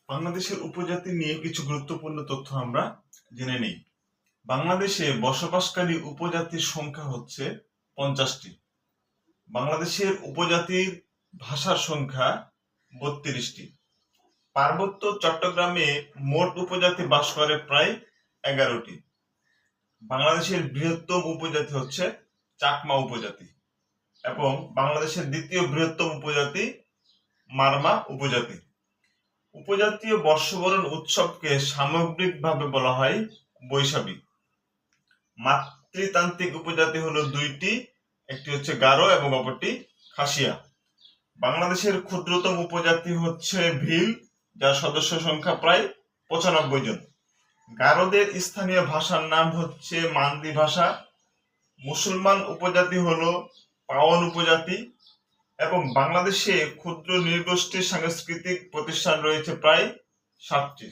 বাংলাদেশের উপজাতি নিয়ে কিছু গুরুত্বপূর্ণ তথ্য আমরা জেনে নিই। বাংলাদেশে বসবাসকারী উপজাতির সংখ্যা হচ্ছে 50টি। বাংলাদেশের উপজাতির ভাষার সংখ্যা 32টি। পার্বত্য চট্টগ্রামে মোট উপজাতি বাস করে প্রায় 11টি। বাংলাদেশের বৃহত্তম উপজাতি হচ্ছে চাকমা উপজাতি এবং বাংলাদেশের দ্বিতীয় বৃহত্তম উপজাতি মারমা উপজাতি। উপজাতীয় বর্ষবরণ উৎসবকে সামগ্রিকভাবে বলা হয় বৈশাখী। মাতৃতান্ত্রিক উপজাতি হলো দুইটি, একটি হচ্ছে গারো এবং অপরটি খাসিয়া। বাংলাদেশের ক্ষুদ্রতম উপজাতি হচ্ছে ভিল, যার সদস্য সংখ্যা প্রায় 95 জন। গারোদের স্থানীয় ভাষার নাম হচ্ছে মান্দি ভাষা। মুসলমান উপজাতি হলো পাওয়ান উপজাতি এবং বাংলাদেশে ক্ষুদ্র নৃগোষ্ঠীর সাংস্কৃতিক প্রতিষ্ঠান রয়েছে প্রায় 7টি।